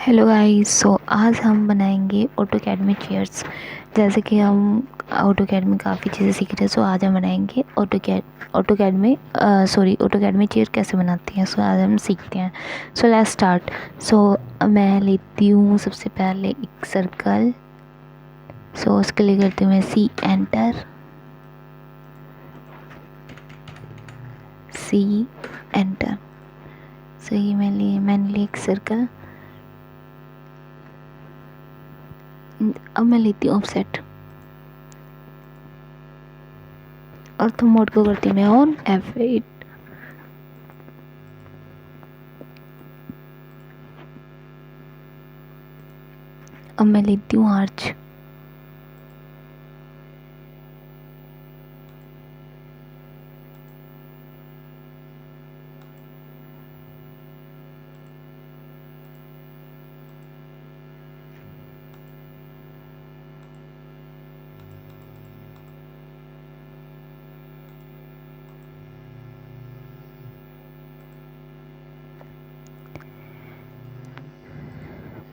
Hello guys. आज हम बनाएंगे ऑटोकैड में चेयर्स। जैसे कि हम ऑटोकैड में काफ़ी चीज़ें सीख रहे हैं, सो आज हम बनाएंगे ऑटोकैड में चेयर कैसे बनाती हैं। सो आज हम सीखते हैं। So let's start. सो मैं लेती हूँ सबसे पहले एक सर्कल। सो उसके लिए करती हूँ मैं सी एंटर। सो ये मैंने लिया एक सर्कल। अब मैं लेती हूँ ऑफसेट और थंब मोड को करती हूँ मैं ऑन F8। अब मैं लेती हूँ आर्च।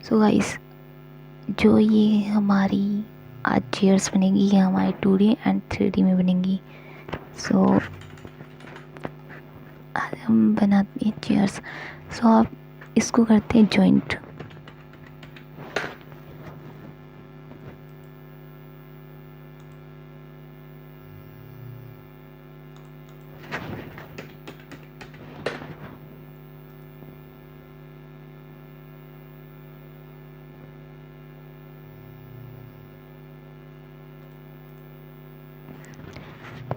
सो गाइस, जो ये हमारी आज चेयर्स बनेगी, ये हमारी 2D एंड 3D में बनेंगी। सो आज हम बनाते हैं चेयर्स। सो आप इसको करते हैं जॉइंट।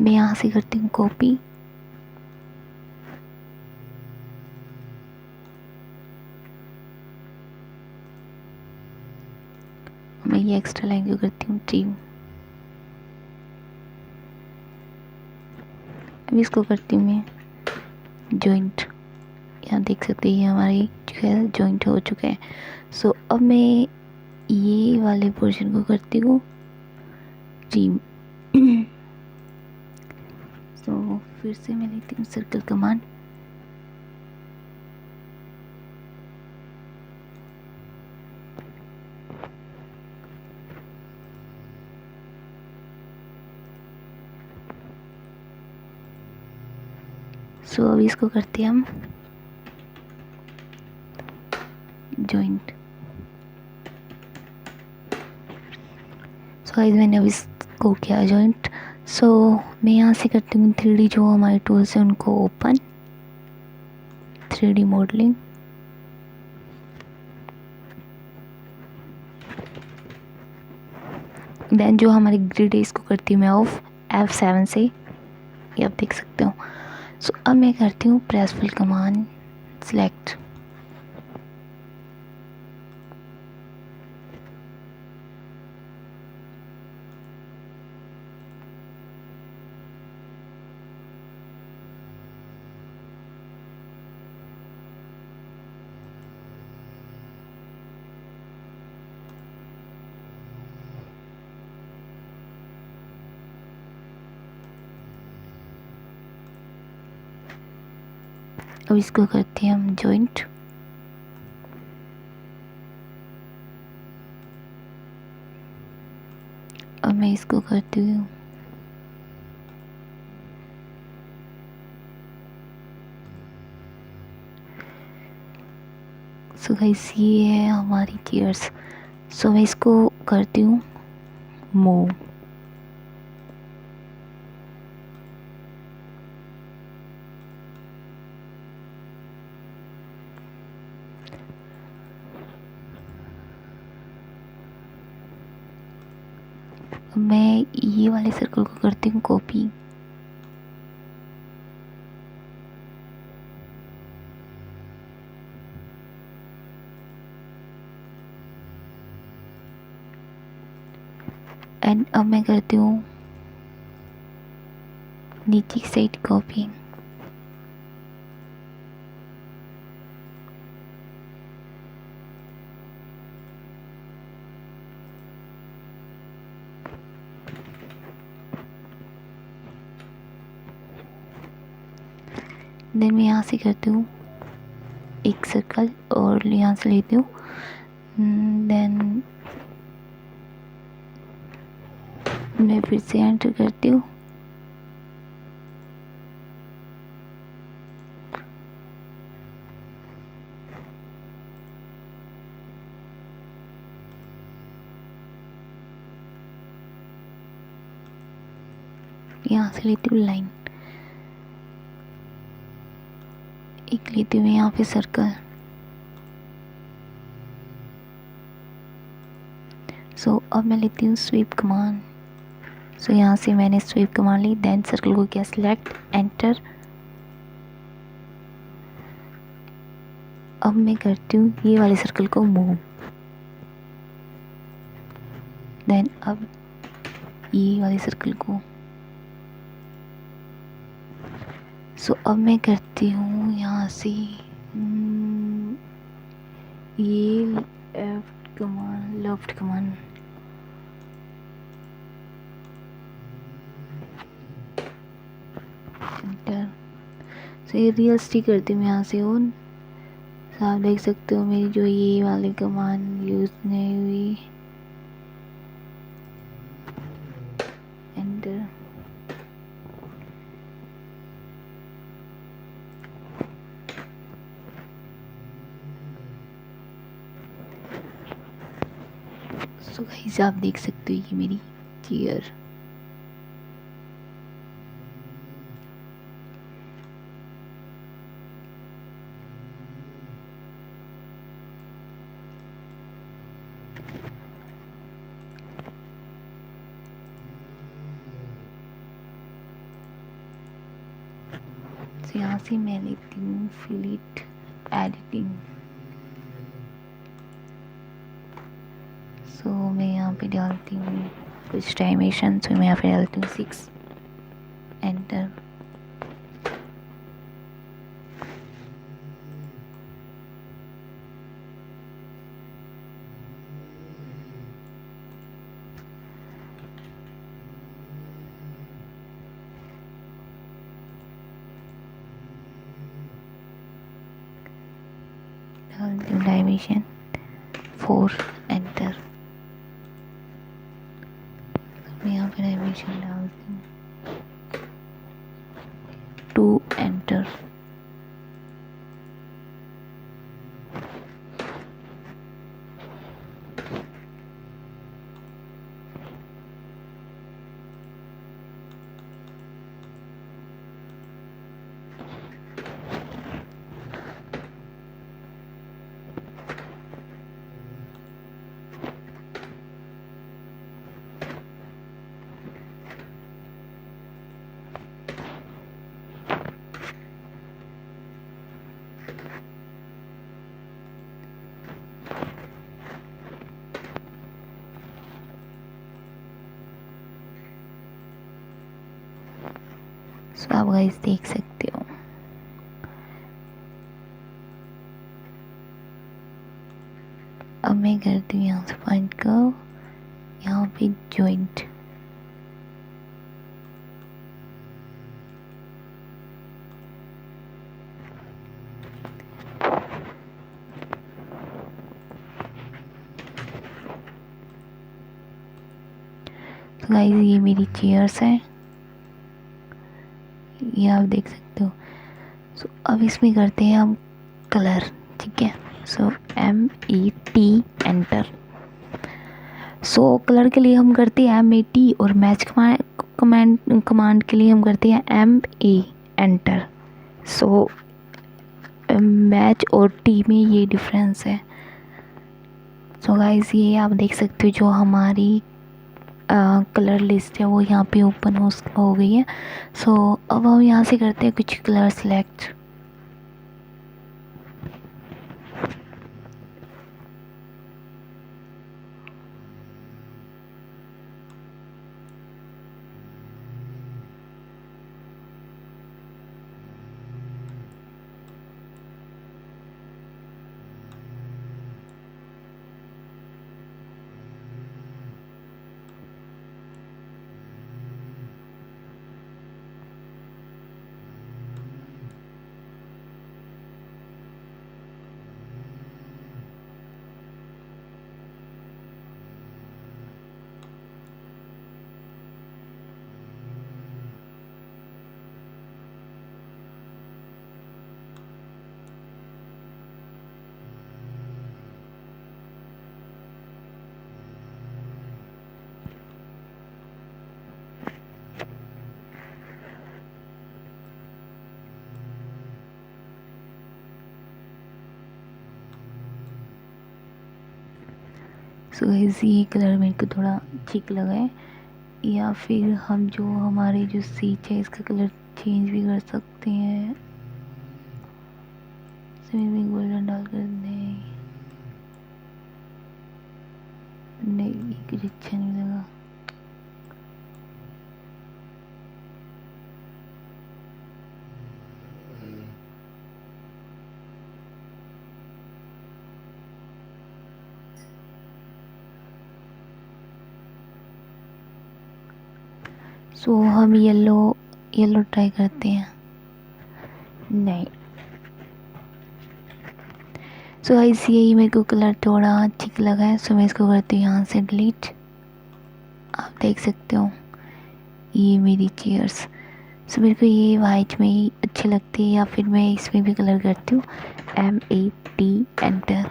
मैं यहाँ से करती हूँ कॉपी। मैं ये एक्स्ट्रा लाइन को करती हूँ ट्रिम। अब इसको करती हूँ मैं जॉइंट। यहाँ देख सकते हैं ये हमारी जो है जॉइंट हो चुका है। सो अब मैं ये वाले पोर्शन को करती हूँ ट्रिम। सो फिर से मैं लेती हूँ सर्कल कमांड। सो अब इसको करते हैं हम जॉइंट। सो गाइस, मैंने अब इसको किया जॉइंट। सो मैं यहाँ से करती हूँ 3D, जो हमारे टूल्स हैं उनको ओपन, 3D मॉडलिंग। देन जो हमारी ग्रिड है इसको करती हूँ मैं ऑफ F7 से, ये आप देख सकते हो। सो अब मैं करती हूँ प्रेस फिल कमांड सेलेक्ट। अब इसको करते हैं हम जॉइंट। अब मैं इसको करती हूँ सो गाइस, ये है हमारी चेयर्स। सो मैं इसको करती हूँ मूव। मैं ये वाले सर्कल को करती हूँ कॉपी। एंड अब मैं करती हूँ नीचे की साइड कॉपी। देन मैं यहाँ से करती हूँ एक सर्कल और यहाँ से लेती हूँ देन मैं फिर से एंटर करती हूँ। यहाँ से लेती हूँ लाइन, एक लेती हूँ यहाँ पे सर्कल। सो अब मैं लेती हूँ स्वीप कमांड। सो यहाँ से मैंने स्वीप कमांड ली, देन सर्कल को किया सिलेक्ट, एंटर। अब मैं करती हूँ ये वाले सर्कल को मूव, देन अब ये वाले सर्कल को। सो अब मैं करती हूँ यहाँ से ये लेफ्ट कमांड, एंटर। सो ये रियलिस्टिक करती हूँ यहाँ से ऑन। सो आप देख सकते हो मेरी जो ये वाली कमांड यूज नहीं हुई, एंटर। सो गाइस आप देख सकते हो ये मेरी चेयर। तो यहाँ से मैं लेती हूँ फिलिट एडिटिंग। सो मैं यहाँ पे डालती हूँ कुछ डायमेंशन। सो मैं यहाँ पे डालती हूँ 6, एंटर। डालती हूँ डायमेंशन 4, एंटर। मैं यहाँ पे डायमेंशन डालती हूँ 2, एंटर। सो आप गाइस देख सकते हो अब मैं करती हूँ यहाँ से पॉइंट को, यहाँ पे जॉइंट। तो गाइस ये मेरी चेयर्स हैं, ये आप देख सकते हो। सो अब इसमें करते हैं हम कलर, ठीक है। सो MET, एंटर। सो कलर के लिए हम करते हैं MET और मैच कमांड के लिए हम करते हैं MA, एंटर। सो मैच और टी में ये डिफरेंस है। सो गाइस ये आप देख सकते हो जो हमारी कलर लिस्ट है वो यहाँ पे ओपन हो गई है। सो अब हम यहाँ से करते हैं कुछ कलर सेलेक्ट। सो गाइस ये कलर मेरे को थोड़ा ठीक लगा है, या फिर हम जो हमारे जो सीट है इसका कलर चेंज भी कर सकते हैं। इसमें गोल्डन डाल कर दें। नहीं ये कुछ अच्छा नहीं लगा। सो हम येलो ट्राई करते हैं। नहीं, सो गाइस यही मेरे को कलर थोड़ा ठीक लगा है, सो मैं इसको करती हूँ यहाँ से डिलीट। आप देख सकते हो ये मेरी चेयर्स। सो मेरे को ये वाइट में ही अच्छी लगती है, या फिर मैं इसमें भी कलर करती हूँ MAT एंटर।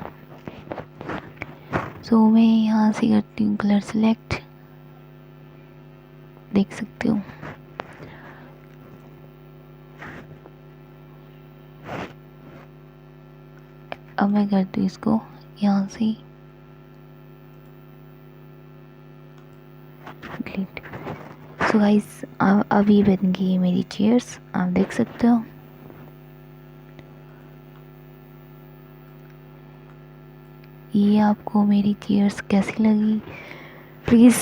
सो मैं यहाँ से करती हूँ कलर सेलेक्ट, देख सकते हो। अब मैं करती हूँ इसको यहाँ से डिलीट। सो गाइस अब ये बन गई है मेरी चेयर्स, आप देख सकते हो। ये आपको मेरी चेयर्स कैसी लगी? प्लीज़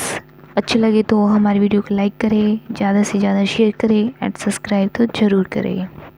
अच्छी लगे तो हमारी वीडियो को लाइक करें, ज़्यादा से ज़्यादा शेयर करें एंड सब्सक्राइब तो ज़रूर करें।